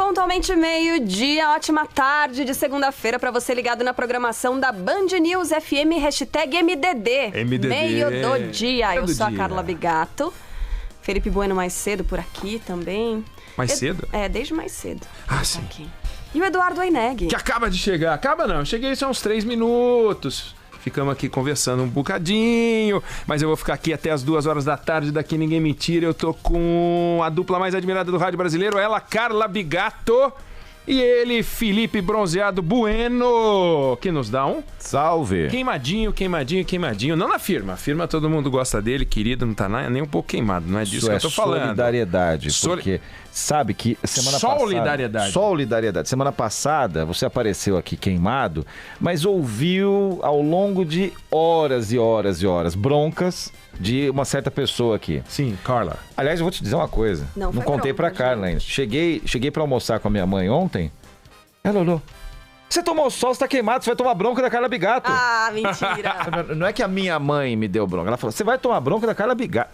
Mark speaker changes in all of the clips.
Speaker 1: Pontualmente meio-dia, ótima tarde de segunda-feira para você ligado na programação da Band News FM, hashtag MDD. Meio do dia. Eu sou a Carla Bigato. Felipe Bueno mais cedo por aqui também.
Speaker 2: Mais cedo?
Speaker 1: Desde mais cedo.
Speaker 2: Ah, sim.
Speaker 1: Aqui. E o Eduardo Aineg.
Speaker 2: Que acaba de chegar. Acaba não, eu cheguei só uns 3 minutos. Ficamos aqui conversando um bocadinho, mas eu vou ficar aqui até as 2 horas da tarde, daqui ninguém me tira. Eu tô com a dupla mais admirada do rádio brasileiro, ela, Carla Bigato, e ele, Felipe Bronzeado Bueno, que nos dá um...
Speaker 3: Salve!
Speaker 2: Queimadinho. Não na firma. A firma todo mundo gosta dele, querido, não tá nem um pouco queimado, não é disso que eu tô falando.
Speaker 3: Solidariedade, porque sabe que semana passada... Solidariedade. Semana passada você apareceu aqui queimado, mas ouviu ao longo de horas e horas e horas broncas de uma certa pessoa aqui.
Speaker 2: Sim, Carla.
Speaker 3: Aliás, eu vou te dizer uma coisa. Não contei pra Carla ainda. Cheguei pra almoçar com a minha mãe ontem. Ela olhou. Você tomou sol, você tá queimado, você vai tomar bronca da Carla Bigato.
Speaker 1: Ah, mentira.
Speaker 3: Não é que a minha mãe me deu bronca. Ela falou, você vai tomar bronca da Carla Bigato.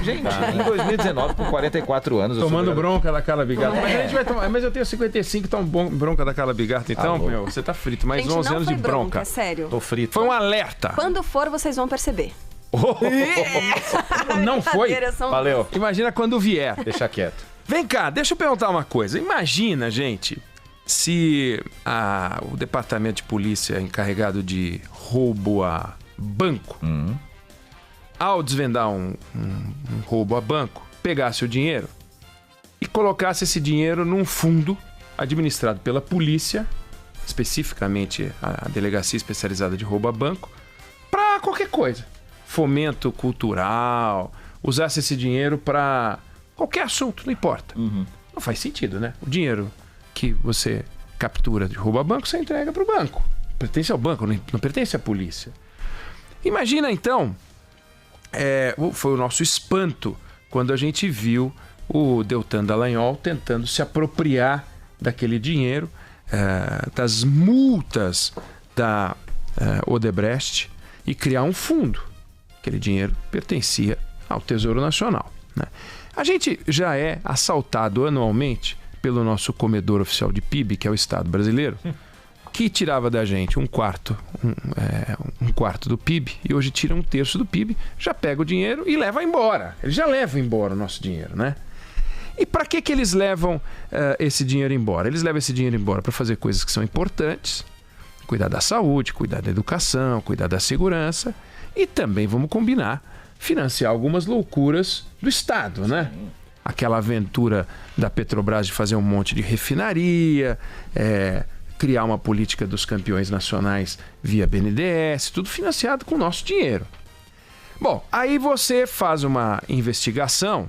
Speaker 3: Gente, em 2019, com 44 anos...
Speaker 2: Tomando bronca da Carla Bigato. Mas a gente vai tomar... Mas eu tenho 55, então bronca da Carla Bigato. Então, meu, você tá frito. Mais 11 anos de bronca.
Speaker 1: É sério.
Speaker 3: Tô frito.
Speaker 2: Foi um alerta.
Speaker 1: Quando for, vocês vão perceber.
Speaker 2: Não foi?
Speaker 3: Valeu.
Speaker 2: Imagina quando vier.
Speaker 3: Deixa quieto.
Speaker 2: Vem cá, deixa eu perguntar uma coisa. Imagina, gente, se o departamento de polícia encarregado de roubo a banco, ao desvendar um roubo a banco, pegasse o dinheiro e colocasse esse dinheiro num fundo administrado pela polícia, especificamente a Delegacia Especializada de Roubo a Banco, para qualquer coisa. Fomento cultural, usasse esse dinheiro para qualquer assunto, não importa. Não faz sentido, né? O dinheiro que você captura de roubo a banco, você entrega para o banco. Pertence ao banco, não pertence à polícia. Imagina, então, foi o nosso espanto quando a gente viu o Deltan Dallagnol tentando se apropriar daquele dinheiro, das multas da Odebrecht e criar um fundo. Aquele dinheiro pertencia ao Tesouro Nacional, né? A gente já é assaltado anualmente pelo nosso comedor oficial de PIB, que é o Estado brasileiro, que tirava da gente um quarto do PIB, e hoje tira 1/3 do PIB, já pega o dinheiro e leva embora. Eles já levam embora o nosso dinheiro, né? E para que eles levam esse dinheiro embora? Eles levam esse dinheiro embora para fazer coisas que são importantes, cuidar da saúde, cuidar da educação, cuidar da segurança, e também, vamos combinar, financiar algumas loucuras do Estado, né? Aquela aventura da Petrobras de fazer um monte de refinaria, criar uma política dos campeões nacionais via BNDES, tudo financiado com o nosso dinheiro. Bom, aí você faz uma investigação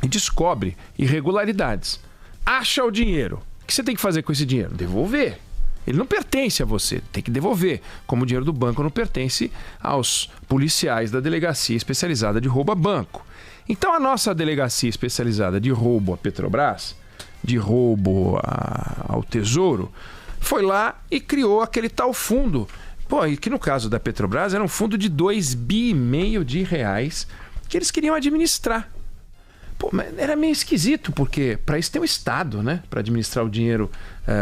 Speaker 2: e descobre irregularidades. Acha o dinheiro. O que você tem que fazer com esse dinheiro? Devolver. Ele não pertence a você, tem que devolver. Como o dinheiro do banco não pertence aos policiais da Delegacia Especializada de Roubo a Banco. Então a nossa Delegacia Especializada de Roubo a Petrobras, de roubo ao Tesouro, foi lá e criou aquele tal fundo. E que no caso da Petrobras era um fundo de 2,5 bilhões de reais que eles queriam administrar. Mas era meio esquisito, porque para isso tem o Estado, né? Para administrar o dinheiro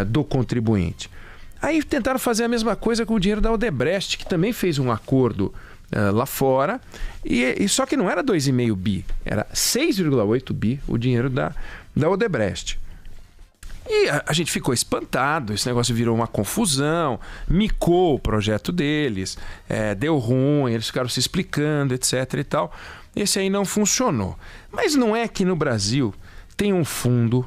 Speaker 2: do contribuinte. Aí tentaram fazer a mesma coisa com o dinheiro da Odebrecht, que também fez um acordo lá fora, e só que não era 2,5 bi, era 6,8 bi o dinheiro da Odebrecht. E a gente ficou espantado, esse negócio virou uma confusão, micou o projeto deles, deu ruim, eles ficaram se explicando, etc e tal. Esse aí não funcionou. Mas não é que no Brasil tem um fundo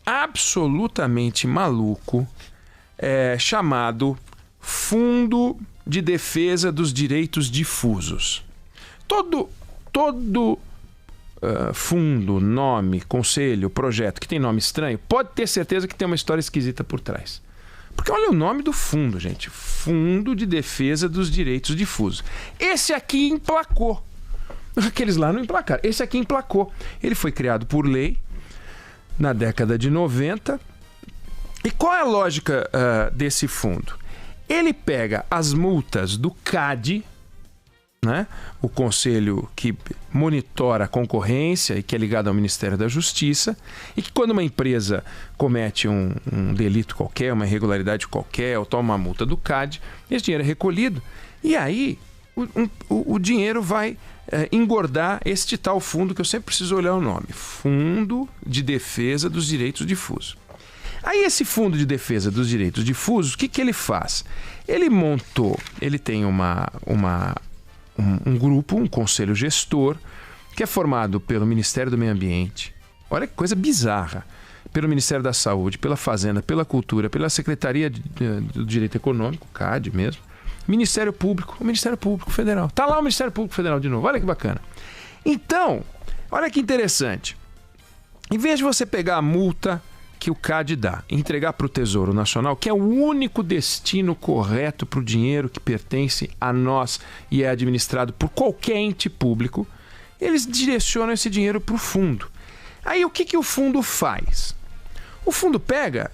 Speaker 2: absolutamente maluco, chamado Fundo de Defesa dos Direitos Difusos. Todo fundo, nome, conselho, projeto que tem nome estranho, pode ter certeza que tem uma história esquisita por trás. Porque olha o nome do fundo, gente. Fundo de Defesa dos Direitos Difusos. Esse aqui emplacou. Aqueles lá não emplacaram. Esse aqui emplacou. Ele foi criado por lei na década de 90. E qual é a lógica desse fundo? Ele pega as multas do CAD, né? O conselho que monitora a concorrência e que é ligado ao Ministério da Justiça, e que quando uma empresa comete um delito qualquer, uma irregularidade qualquer, ou toma uma multa do CAD, esse dinheiro é recolhido e aí o dinheiro vai engordar este tal fundo que eu sempre preciso olhar o nome, Fundo de Defesa dos Direitos Difusos. Aí esse Fundo de Defesa dos Direitos Difusos, o que ele faz? Ele tem um grupo, um conselho gestor, que é formado pelo Ministério do Meio Ambiente, olha que coisa bizarra, pelo Ministério da Saúde, pela Fazenda, pela Cultura, pela Secretaria do Direito Econômico, CAD mesmo, Ministério Público, o Ministério Público Federal. Tá lá o Ministério Público Federal de novo, olha que bacana. Então, olha que interessante, em vez de você pegar a multa que o CAD dá, entregar para o Tesouro Nacional, que é o único destino correto para o dinheiro que pertence a nós e é administrado por qualquer ente público, eles direcionam esse dinheiro para o fundo. Aí o que o fundo faz? O fundo pega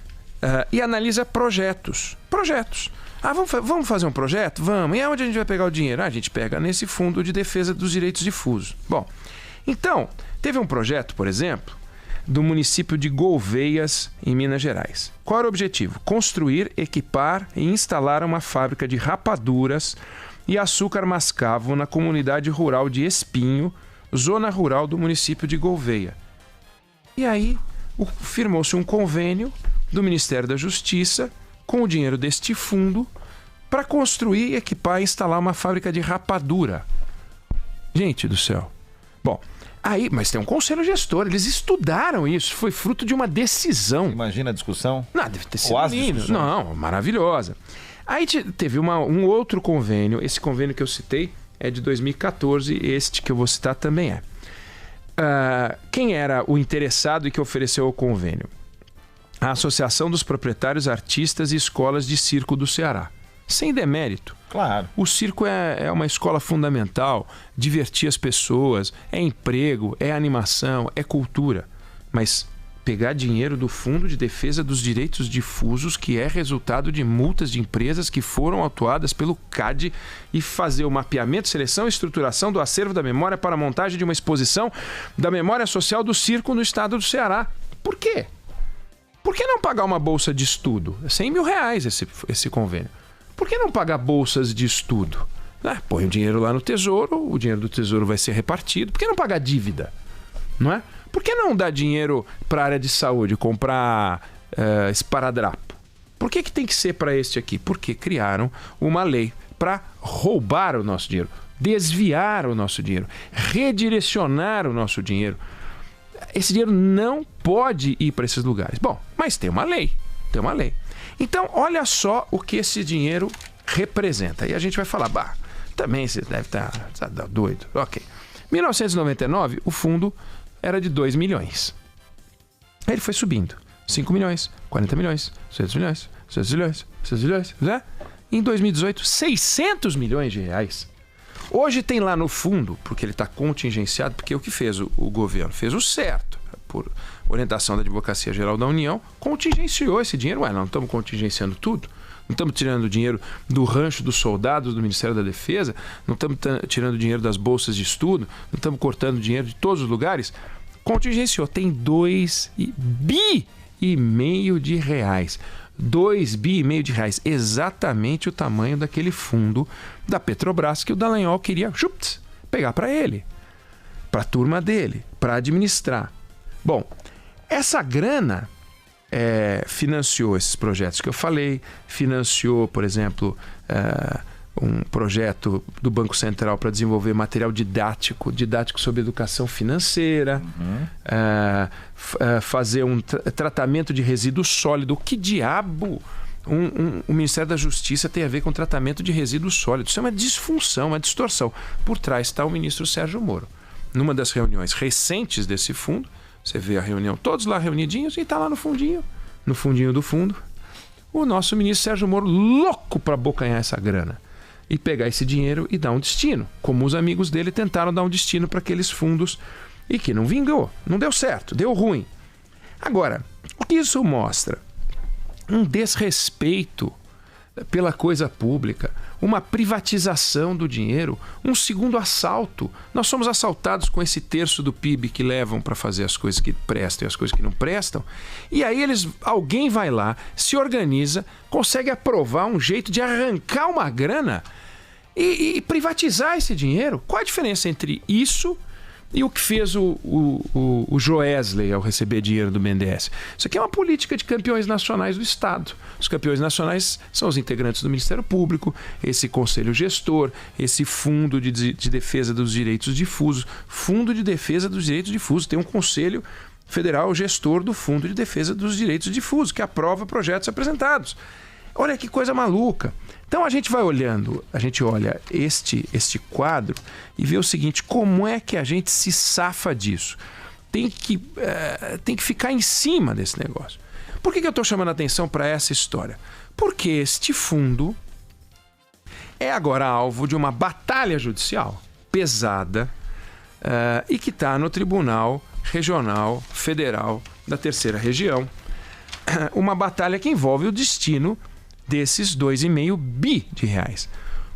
Speaker 2: e analisa projetos. Vamos fazer um projeto? Vamos. E aonde a gente vai pegar o dinheiro? A gente pega nesse Fundo de Defesa dos Direitos Difusos. Bom, então, teve um projeto, por exemplo, do município de Gouveias, em Minas Gerais. Qual era o objetivo? Construir, equipar e instalar uma fábrica de rapaduras e açúcar mascavo na comunidade rural de Espinho, zona rural do município de Gouveia. E aí, firmou-se um convênio do Ministério da Justiça com o dinheiro deste fundo para construir, equipar e instalar uma fábrica de rapadura. Gente do céu. Bom, aí, mas tem um conselho gestor, eles estudaram isso, foi fruto de uma decisão.
Speaker 3: Imagina a discussão?
Speaker 2: Não, deve ter sido lindo. Não, maravilhosa. Aí teve um outro convênio, esse convênio que eu citei é de 2014, este que eu vou citar também é. Quem era o interessado e que ofereceu o convênio? A Associação dos Proprietários, Artistas e Escolas de Circo do Ceará. Sem demérito.
Speaker 3: Claro.
Speaker 2: O circo é uma escola fundamental, divertir as pessoas, é emprego, é animação, é cultura. Mas pegar dinheiro do Fundo de Defesa dos Direitos Difusos, que é resultado de multas de empresas que foram autuadas pelo CAD, e fazer o mapeamento, seleção e estruturação do acervo da memória para a montagem de uma exposição da memória social do circo no estado do Ceará. Por quê? Por que não pagar uma bolsa de estudo? É R$100 mil esse convênio. Por que não pagar bolsas de estudo? Põe o dinheiro lá no Tesouro, o dinheiro do Tesouro vai ser repartido. Por que não pagar dívida? Não é? Por que não dar dinheiro para a área de saúde, comprar esparadrapo? Por que tem que ser para este aqui? Porque criaram uma lei para roubar o nosso dinheiro, desviar o nosso dinheiro, redirecionar o nosso dinheiro. Esse dinheiro não pode ir para esses lugares. Bom, mas tem uma lei. Então, olha só o que esse dinheiro representa. E a gente vai falar, também você deve estar doido. Ok. Em 1999, o fundo era de 2 milhões. Aí ele foi subindo. 5 milhões, 40 milhões, 200 milhões, 200 milhões, 600 milhões, né? Em 2018, 600 milhões de reais. Hoje tem lá no fundo, porque ele está contingenciado, porque o que fez o governo? Fez o certo, por orientação da Advocacia Geral da União, contingenciou esse dinheiro. Não estamos contingenciando tudo? Não estamos tirando dinheiro do rancho dos soldados do Ministério da Defesa? Não estamos tirando dinheiro das bolsas de estudo? Não estamos cortando dinheiro de todos os lugares? Contingenciou. Tem 2,5 bi de reais. 2,5 bi de reais. Exatamente o tamanho daquele fundo da Petrobras que o Dallagnol queria pegar para ele, para a turma dele, para administrar. Bom, essa grana financiou esses projetos que eu falei, financiou, por exemplo, um projeto do Banco Central para desenvolver material didático sobre educação financeira, fazer um tratamento de resíduo sólido. Que diabo o Ministério da Justiça tem a ver com tratamento de resíduo sólido? Isso é uma disfunção, uma distorção. Por trás está o ministro Sérgio Moro. Numa das reuniões recentes desse fundo, você vê a reunião, todos lá reunidinhos, e está lá no fundinho do fundo, o nosso ministro Sérgio Moro louco para abocanhar essa grana e pegar esse dinheiro e dar um destino, como os amigos dele tentaram dar um destino para aqueles fundos e que não vingou, não deu certo, deu ruim. Agora, o que isso mostra? Um desrespeito pela coisa pública, uma privatização do dinheiro, um segundo assalto. Nós somos assaltados com esse terço do PIB que levam para fazer as coisas que prestam e as coisas que não prestam. E aí alguém vai lá, se organiza, consegue aprovar um jeito de arrancar uma grana e privatizar esse dinheiro. Qual a diferença entre isso e o que fez o Joesley ao receber dinheiro do BNDES? Isso aqui é uma política de campeões nacionais do Estado. Os campeões nacionais são os integrantes do Ministério Público, esse conselho gestor, esse fundo de defesa dos direitos difusos. Fundo de defesa dos direitos difusos. Tem um conselho federal gestor do Fundo de Defesa dos Direitos Difusos, que aprova projetos apresentados. Olha que coisa maluca. Então a gente vai olhando, a gente olha este quadro e vê o seguinte: como é que a gente se safa disso? Tem que ficar em cima desse negócio. Por que eu estou chamando a atenção para essa história? Porque este fundo é agora alvo de uma batalha judicial pesada e que está no Tribunal Regional Federal da Terceira Região. Uma batalha que envolve o destino desses 2,5 bi de reais.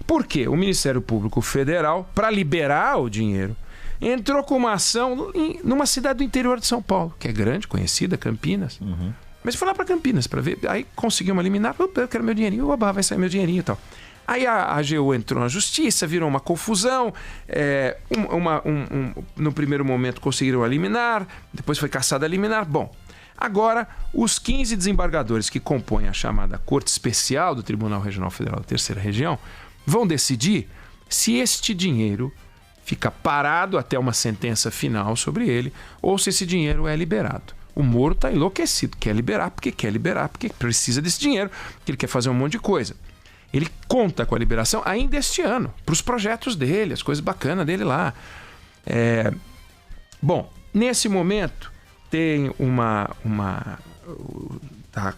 Speaker 2: Por quê? O Ministério Público Federal, para liberar o dinheiro, entrou com uma ação numa cidade do interior de São Paulo, que é grande, conhecida, Campinas. Uhum. Mas foi lá para Campinas para ver, aí conseguiu uma liminar, eu quero meu dinheirinho, vai sair meu dinheirinho e tal. Aí a AGU entrou na justiça, virou uma confusão, no primeiro momento conseguiram a liminar, depois foi cassada a liminar. Bom, agora, os 15 desembargadores que compõem a chamada Corte Especial do Tribunal Regional Federal da Terceira Região vão decidir se este dinheiro fica parado até uma sentença final sobre ele ou se esse dinheiro é liberado. O Moro está enlouquecido, quer liberar porque precisa desse dinheiro, porque ele quer fazer um monte de coisa. Ele conta com a liberação ainda este ano, para os projetos dele, as coisas bacanas dele lá. Bom, nesse momento, tem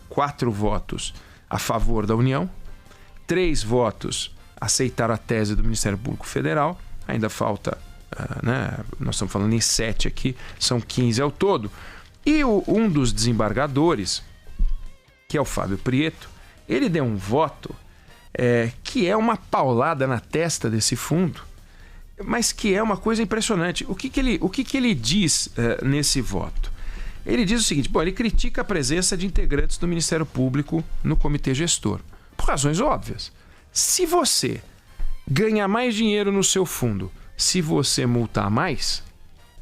Speaker 2: 4 votos a favor da União, 3 votos aceitaram a tese do Ministério Público Federal, ainda falta, nós estamos falando em 7 aqui, são 15 ao todo. E um dos desembargadores, que é o Fábio Prieto, ele deu um voto que é uma paulada na testa desse fundo, mas que é uma coisa impressionante. O que ele diz nesse voto? Ele diz o seguinte: ele critica a presença de integrantes do Ministério Público no comitê gestor, por razões óbvias. Se você ganhar mais dinheiro no seu fundo, se você multar mais,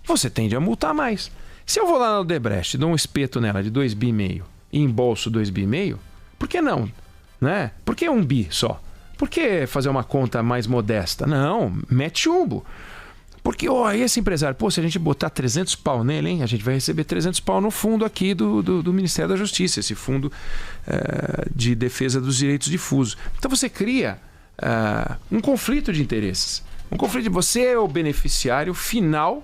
Speaker 2: você tende a multar mais. Se eu vou lá na Odebrecht e dou um espeto nela de 2,5 bi e embolso 2,5 bi, por que não? Né? Por que 1 bi só? Por que fazer uma conta mais modesta? Não, mete chumbo. Porque esse empresário, se a gente botar 300 pau nele, hein, a gente vai receber 300 pau no fundo aqui do Ministério da Justiça, esse fundo de defesa dos direitos difusos. Então você cria um conflito de interesses. Um conflito de você é o beneficiário final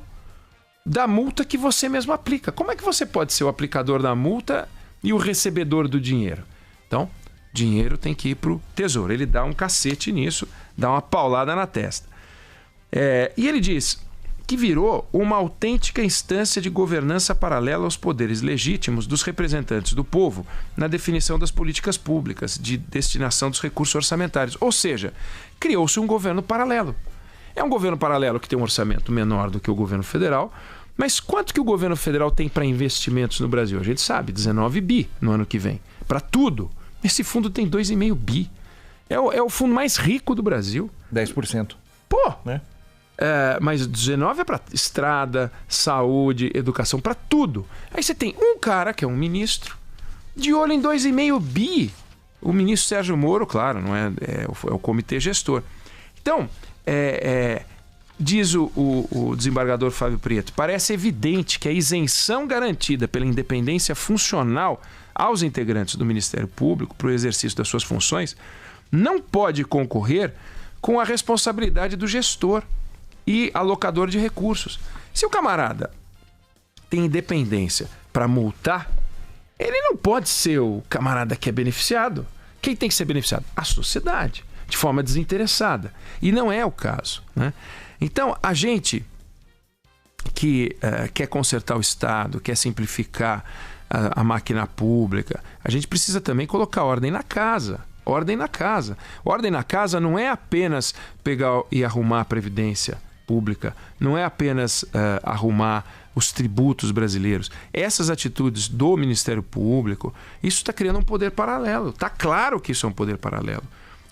Speaker 2: da multa que você mesmo aplica. Como é que você pode ser o aplicador da multa e o recebedor do dinheiro? Então, dinheiro tem que ir para o Tesouro. Ele dá um cacete nisso, dá uma paulada na testa. E ele diz que virou uma autêntica instância de governança paralela aos poderes legítimos dos representantes do povo na definição das políticas públicas de destinação dos recursos orçamentários. Ou seja, criou-se um governo paralelo. É um governo paralelo que tem um orçamento menor do que o governo federal, mas quanto que o governo federal tem para investimentos no Brasil? A gente sabe, 19 bi no ano que vem. Para tudo. Esse fundo tem 2,5 bi. É o fundo mais rico do Brasil.
Speaker 3: 10%.
Speaker 2: Né? Mas 19 é para estrada, saúde, educação, para tudo. Aí você tem um cara, que é um ministro, de olho em 2,5 bi. O ministro Sérgio Moro, claro, não é o comitê gestor. Então, diz o desembargador Fábio Prieto, parece evidente que a isenção garantida pela independência funcional aos integrantes do Ministério Público para o exercício das suas funções não pode concorrer com a responsabilidade do gestor e alocador de recursos. Se o camarada tem independência para multar, ele não pode ser o camarada que é beneficiado. Quem tem que ser beneficiado? A sociedade, de forma desinteressada. E não é o caso, né? Então, a gente que quer consertar o Estado, quer simplificar a máquina pública, a gente precisa também colocar ordem na casa. Ordem na casa. Ordem na casa não é apenas pegar e arrumar a Previdência Pública, não é apenas arrumar os tributos brasileiros. Essas atitudes do Ministério Público, isso está criando um poder paralelo. Está claro que isso é um poder paralelo.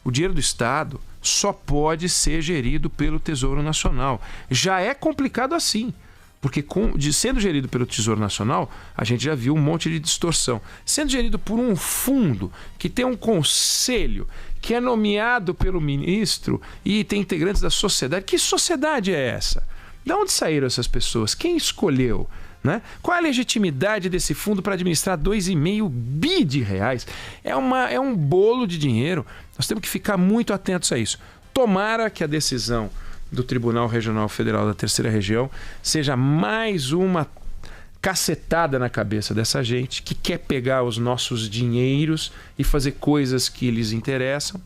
Speaker 2: O dinheiro do Estado só pode ser gerido pelo Tesouro Nacional. Já é complicado assim, porque sendo gerido pelo Tesouro Nacional, a gente já viu um monte de distorção. Sendo gerido por um fundo que tem um conselho, que é nomeado pelo ministro e tem integrantes da sociedade. Que sociedade é essa? De onde saíram essas pessoas? Quem escolheu? Né? Qual a legitimidade desse fundo para administrar 2,5 bi de reais? É um bolo de dinheiro. Nós temos que ficar muito atentos a isso. Tomara que a decisão do Tribunal Regional Federal da Terceira Região seja mais uma cacetada na cabeça dessa gente que quer pegar os nossos dinheiros e fazer coisas que lhes interessam.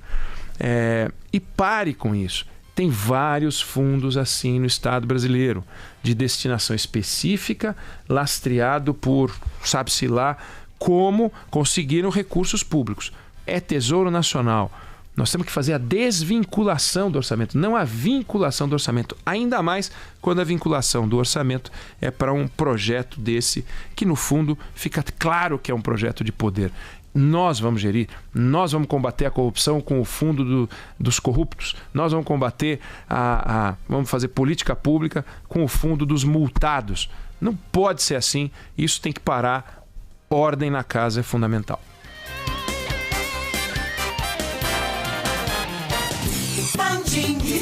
Speaker 2: E pare com isso. Tem vários fundos assim no Estado brasileiro, de destinação específica, lastreado por, sabe-se lá, como conseguiram recursos públicos. É Tesouro Nacional. Nós temos que fazer a desvinculação do orçamento, não a vinculação do orçamento. Ainda mais quando a vinculação do orçamento é para um projeto desse, que no fundo fica claro que é um projeto de poder. Nós vamos gerir, nós vamos combater a corrupção com o fundo dos corruptos, nós vamos combater vamos fazer política pública com o fundo dos multados. Não pode ser assim, isso tem que parar. Ordem na casa é fundamental.
Speaker 4: Band News.